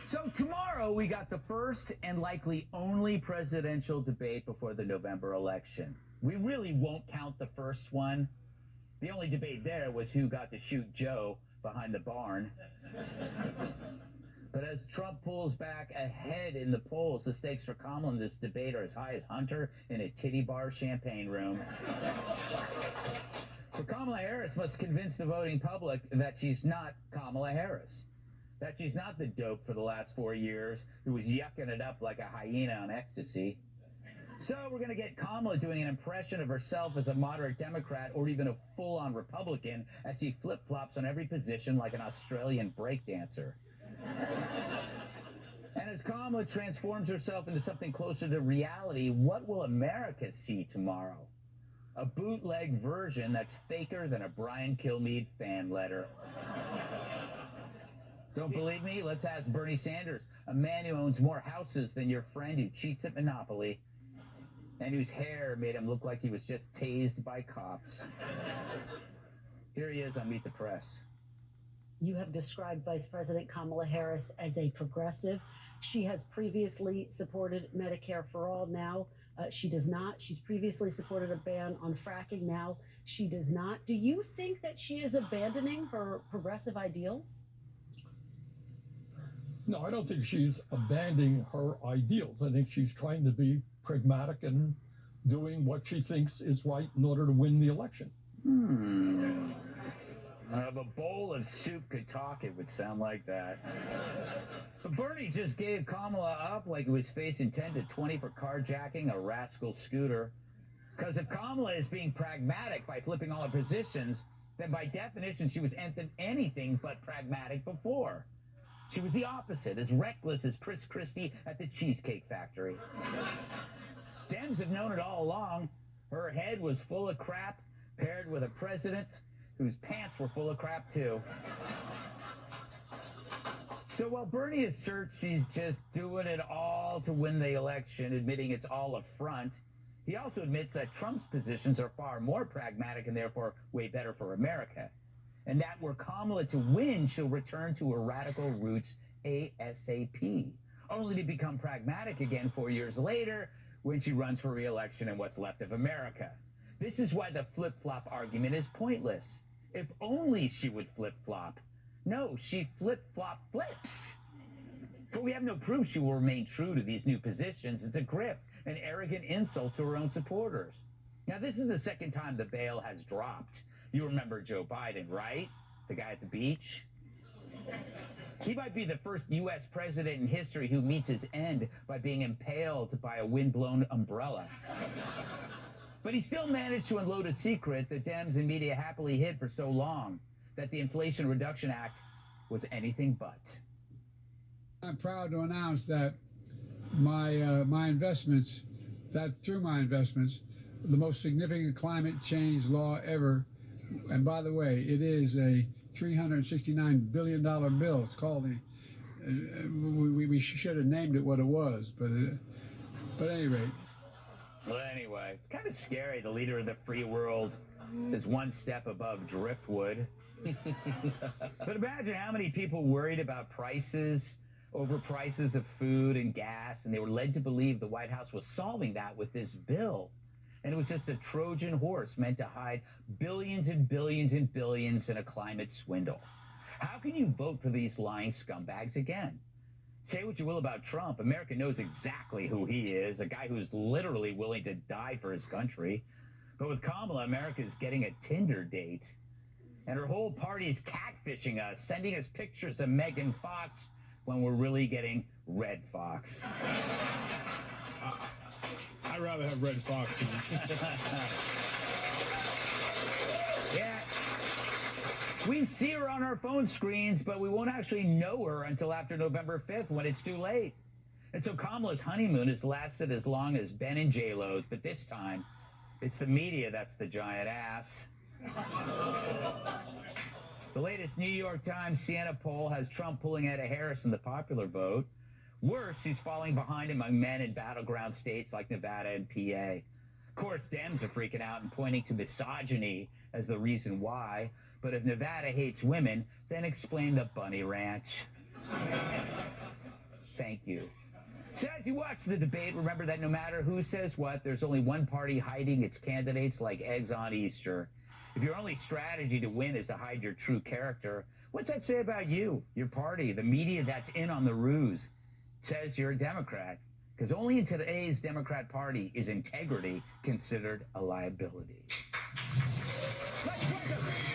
So tomorrow we got the first and likely only presidential debate before the November election. We really won't count the first one. The only debate there was who got to shoot Joe behind the barn. But as Trump pulls back ahead in the polls, the stakes for Kamala in this debate are as high as Hunter in a titty bar champagne room. For Kamala Harris must convince the voting public that she's not Kamala Harris. That she's not the dope for the last 4 years who was yucking it up like a hyena on ecstasy. So we're going to get Kamala doing an impression of herself as a moderate Democrat or even a full-on Republican as she flip-flops on every position like an Australian breakdancer. And as Kamala transforms herself into something closer to reality, what will America see tomorrow? A bootleg version that's faker than a Brian Kilmeade fan letter. Don't believe me? Let's ask Bernie Sanders, a man who owns more houses than your friend who cheats at Monopoly and whose hair made him look like he was just tased by cops. Here he is on Meet the Press. You have described Vice President Kamala Harris as a progressive. She has previously supported Medicare for All. Now she does not. She's previously supported a ban on fracking. Now she does not. Do you think that she is abandoning her progressive ideals? No, I don't think she's abandoning her ideals. I think she's trying to be pragmatic and doing what she thinks is right in order to win the election. If a bowl of soup could talk, it would sound like that. But Bernie just gave Kamala up like he was facing 10 to 20 for carjacking a rascal scooter. Because if Kamala is being pragmatic by flipping all her positions, then by definition she was anything but pragmatic before. She was the opposite, as reckless as Chris Christie at the Cheesecake Factory. Dems have known it all along. Her head was full of crap, paired with a president whose pants were full of crap, too. So while Bernie asserts she's just doing it all to win the election, admitting it's all a front, he also admits that Trump's positions are far more pragmatic and therefore way better for America. And that were Kamala to win, she'll return to her radical roots ASAP, only to become pragmatic again 4 years later when she runs for re-election in what's left of America. This is why the flip-flop argument is pointless. If only she would flip-flop. No, she flip-flop flips. But we have no proof she will remain true to these new positions. It's a grift, an arrogant insult to her own supporters. Now, this is the second time the veil has dropped. You remember Joe Biden, right? The guy at the beach? He might be the first U.S. president in history who meets his end by being impaled by a windblown umbrella. But he still managed to unload a secret that Dems and media happily hid for so long, that the Inflation Reduction Act was anything but. I'm proud to announce that my investments, through my investments, the most significant climate change law ever. And by the way, it is a $369 billion bill. It's called we should have named it what it was, but at any rate. Well, anyway, it's kind of scary. The leader of the free world is one step above driftwood. But imagine how many people worried about overprices of food and gas, and they were led to believe the White House was solving that with this bill. And it was just a Trojan horse meant to hide billions and billions and billions in a climate swindle. How can you vote for these lying scumbags again? Say what you will about Trump, America knows exactly who he is, a guy who's literally willing to die for his country. But with Kamala, America's getting a Tinder date. And her whole party's catfishing us, sending us pictures of Megan Fox when we're really getting Red Fox. I'd rather have Red Fox. Yeah. We see her on our phone screens, but we won't actually know her until after November 5th when it's too late. And so Kamala's honeymoon has lasted as long as Ben and J-Lo's, but this time, it's the media that's the giant ass. The latest New York Times Siena poll has Trump pulling ahead of Harris in the popular vote. Worse, she's falling behind among men in battleground states like Nevada and PA. Of course, Dems are freaking out and pointing to misogyny as the reason why. But if Nevada hates women, then explain the Bunny Ranch. thank you. So as you watch the debate, remember that no matter who says what, there's only one party hiding its candidates like eggs on Easter. If your only strategy to win is to hide your true character, what's that say about you, your party, the media that's in on the ruse? It says you're a Democrat, because only in today's Democrat Party is integrity considered a liability. Let's welcome